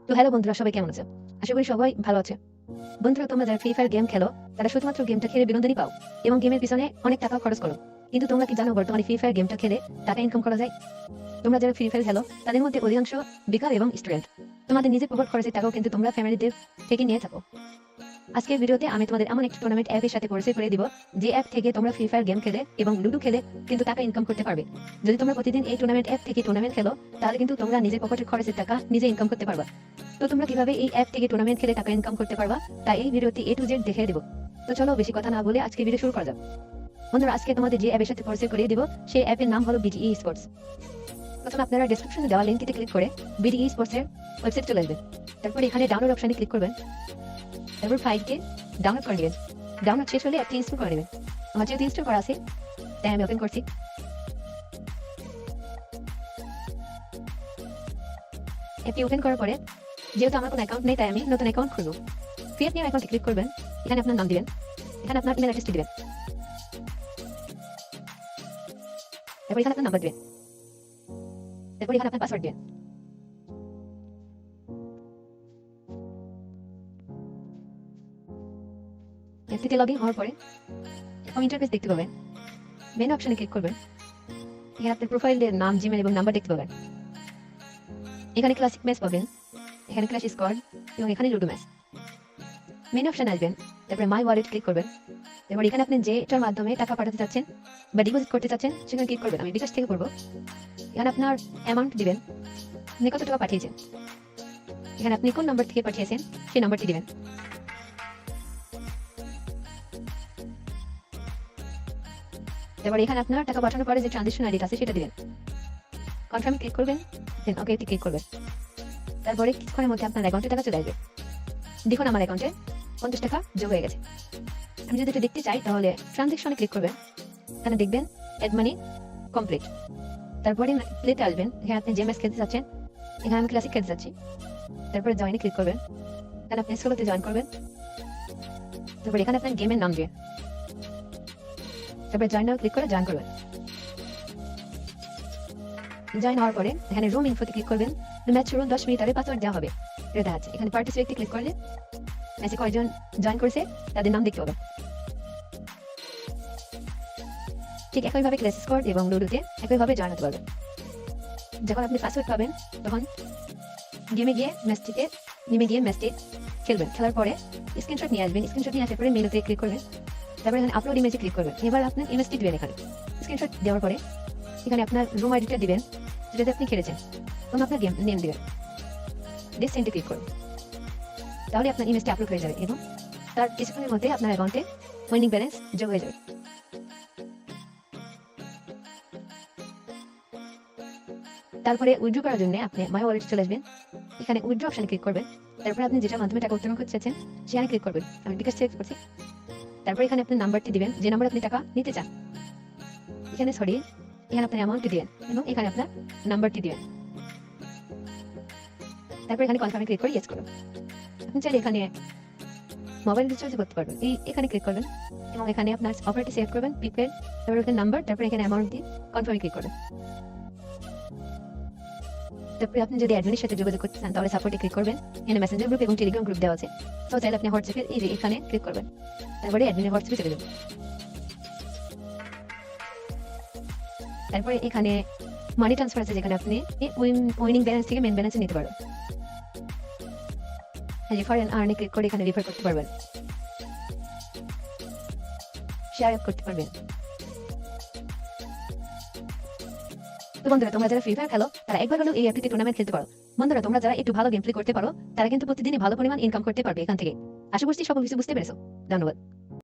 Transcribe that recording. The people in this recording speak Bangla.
তো হ্যালো বন্ধুরা, সবাই কেমন আছে? আশা করি সবাই ভালো আছে। বন্ধুরা, তোমরা যারা ফ্রি ফায়ার গেম খেলো তারা শুধুমাত্র গেমটা খেলে বিনোদনই পাও এবং গেমের পিছনে অনেক টাকা খরচ করো। কিন্তু তোমরা কি জানো বর্তমানে ফ্রি ফায়ার গেমটা খেলে টাকা ইনকাম করা যায়? তোমরা যারা ফ্রি ফায়ার খেলো তাদের মধ্যে অধিকাংশ বেকার এবং স্টুডেন্ট। তোমাদের নিজের পকেট খরচের টাকাও কিন্তু তোমরা ফ্যামিলিদের থেকে নিয়ে থাকো। আজকের ভিডিওতে আমি তোমাদের এমন একটি টুর্নামেন্ট অ্যাপের সাথে পরিচয় করে দিব, যে অ্যাপ থেকে তোমরা ফ্রি ফায়ার গেম খেলে এবং লুডো খেলে কিন্তু টাকা ইনকাম করতে পারবে। যদি তোমরা প্রতিদিন এই টুর্নামেন্ট অ্যাপ থেকে টুর্নামেন্ট খেলো তাহলে কিন্তু তোমরা নিজের পকেটের খরচের টাকা নিজে ইনকাম করতে পারবা। তো তোমরা কিভাবে এই অ্যাপ থেকে টুর্নামেন্ট খেলে টাকা ইনকাম করতে পারবা তাই এই ভিডিওতে A to Z দেখিয়ে দেব। তো চলো বেশি কথা না বলে আজকে ভিডিও শুরু করা যাক। বন্ধুরা, আজকে তোমাদের যে অ্যাপের সাথে পরিচয় করিয়ে দিব সেই অ্যাপের নাম হলো BDE স্পোর্টস। প্রথমে আপনারা ডেসক্রিপশনে দেওয়া লিঙ্কটিতে ক্লিক করে BDE স্পোর্টস এর ওয়েবসাইট চলে আসবেন। তারপর এখানে ডাউনলোড অপশনে ক্লিক করবেন। তারপর ফাইলটি ডাউনলোড করে নেবেন। ডাউনলোড শেষ হলে অ্যাপটি ইনস্টল করে নেবেন। আমার যেহেতু ইনস্টল করা আছে তাই আমি ওপেন করছি। অ্যাপটি ওপেন করার পরে যেহেতু আমার কোনো অ্যাকাউন্ট নেই তাই আমি নতুন অ্যাকাউন্ট খুলব। ক্রিয়েট নিউ অ্যাকাউন্টে ক্লিক করবেন। এখানে আপনার নাম দিবেন, এখানে আপনার ইমেল অ্যাড্রেসটি দিবেন, তারপর এখানে আপনার নাম্বার দিবেন, তারপর এখানে আপনার পাসওয়ার্ড দিবেন। অ্যাপটিতে লগ ইন হওয়ার পরে এরকম ইন্টারফেস দেখতে পাবেন। মেনু অপশনে ক্লিক করবেন। এখানে আপনার প্রোফাইলের নাম, জিমেল এবং নাম্বার দেখতে পাবেন। এখানে ক্লাসিক ম্যাচ পাবেন, এখানে ক্লাস স্কোয়াড এবং এখানে লুডো ম্যাচ। মেনু অপশন আসবেন, তারপরে মাই ওয়ালেট ক্লিক করবেন। এবার এখানে আপনি যেটার মাধ্যমে টাকা পাঠাতে চাচ্ছেন বা ডিপোজিট করতে চাচ্ছেন সেখানে ক্লিক করবেন। আমি বিকাশ থেকে করবো। এখানে আপনার অ্যামাউন্ট দিবেন, আপনি কত টাকা পাঠিয়েছেন। এখানে আপনি কোন নাম্বার থেকে পাঠিয়েছেন সেই নাম্বারটি দিবেন। এবার এখানে আপনার টাকা পাঠানোর পরে যে ট্রানজেকশন আইডি আছে সেটা দিবেন। কনফার্মে ক্লিক করবেন, দেন ওকে ক্লিক করবেন। তারপরে কিছুক্ষণের মধ্যে আপনার অ্যাকাউন্টে টাকা চলে আসবে। দেখুন আমার অ্যাকাউন্টে 50 টাকা যোগ হয়ে গেছে। আমি যদি এটা দেখতে চাই তাহলে ট্রানজেকশনে ক্লিক করবেন। এখানে দেখবেন অ্যাড মানি কমপ্লিট। তারপরে প্লেতে আসবেন, এখানে আপনি যে ম্যাচ খেলতে চাচ্ছেন, এখানে আমি ক্লাসিক খেলতে চাচ্ছি। তারপরে জয়েনে ক্লিক করবেন, এখানে আপনি স্কুলতে জয়েন করবেন। তারপরে এখানে আপনার গেমের নাম দিবেন, তারপরে জয়েন নাও ক্লিক করে জয়েন করবেন। জয়েন হওয়ার পরে এখানে রুম ইনফোতে ক্লিক করবেন। ম্যাচ শুরু 10 মিনিট আগে পাসওয়ার্ড দেওয়া হবে, এটা আছে। এখানে পার্টিসিপেটে ক্লিক করলে ম্যাচে কয়জন জয়েন করেছে তাদের নাম দেখতে পাবেন। ঠিক একইভাবে ক্লাস স্কোয়াড এবং লুডোতে একইভাবে জয়েন হতে পারবেন। যখন আপনি পাসওয়ার্ড পাবেন তখন গেমে গিয়ে ম্যাচটি খেলবেন। খেলার পরে স্ক্রিনশট নিয়ে আসবেন। স্ক্রিনশট নিয়ে আসার পরে মেনুতে ক্লিক করবেন। তারপরে এখানে আপলোড ইমেজে ক্লিক করবেন। এবার আপনার ইমেজটি দিবেন। এখানে স্ক্রিনশট দেওয়ার পরে এখানে আপনার রুম আইডিটা দিবেন যেটাতে আপনি খেলেছেন এবং আপনার গেম নেম দিবেন। দিয়ে সেন্ডে ক্লিক করুন। তাহলে আপনার ইমেজটি আপলোড হয়ে যাবে এবং তার কিছুক্ষণের মধ্যে আপনার অ্যাকাউন্টে উইনিং ব্যালেন্স যোগ হয়ে যাবে। তারপরে উইথড্র করার জন্য আপনি মাই ওয়ালেট চলে আসবেন। এখানে উইথড্র অপশনে ক্লিক করবেন। তারপরে আপনি যেটার মাধ্যমে টাকা উত্তোলন করতে চাচ্ছেন সেখানে ক্লিক করবেন। আমি বিকাশ সিলেক্ট করছি। তারপরে এখানে আপনি নাম্বারটি দিবেন যে নাম্বার আপনি টাকা নিতে চান। এখানে আপনার অ্যামাউন্টটি দিবেন এবং এখানে আপনার নাম্বারটি দিবেন। তারপর এখানে কনফার্মে ক্লিক করে ইয়েস করুন। আপনি চাইলে এখানে মোবাইল রিচার্জ করতে পারবেন। এখানে ক্লিক করবেন এবং এখানে আপনার অপারেটর সিলেক্ট করবেন, প্রিপেড, তারপর এখানে নাম্বার, তারপর এখানে অ্যামাউন্ট দিয়ে কনফার্মে ক্লিক করবেন। তারপরে আপনি যদি অ্যাডমিনের সাথে যোগাযোগ করতে চান তাহলে সাপোর্টে ক্লিক করবেন। এখানে মেসেঞ্জার গ্রুপ এবং টেলিগ্রাম গ্রুপ দেওয়া আছে। তো চাইলে আপনি হোয়াটসঅ্যাপে এখানে ক্লিক করবেন। তারপরে অ্যাডমিনের হোয়াটসঅ্যাপে চলে যাবেন। তারপরে এখানে মানি ট্রান্সফার আছে যেখানে আপনি উইনিং ব্যালেন্স থেকে মেন ব্যালেন্সে নিতে পারবেন। রেফার এন্ড আর্নে ক্লিক করে এখানে রেফার করতে পারবেন, শেয়ার করতে পারবেন। তো বন্ধুরা, তোমরা যারা ফ্রি ফায়ার খেলো তারা একবার হলেও এই অ্যাপটিতে টুর্নামেন্ট খেলতে পারো। বন্ধুরা, তোমরা যারা একটু ভালো গেম প্লে করতে পারো তারা কিন্তু প্রতিদিনই ভালো পরিমাণ ইনকাম করতে পারবে এখান থেকে। আশা করছি সকল কিছু বুঝতে পেরেছো। ধন্যবাদ।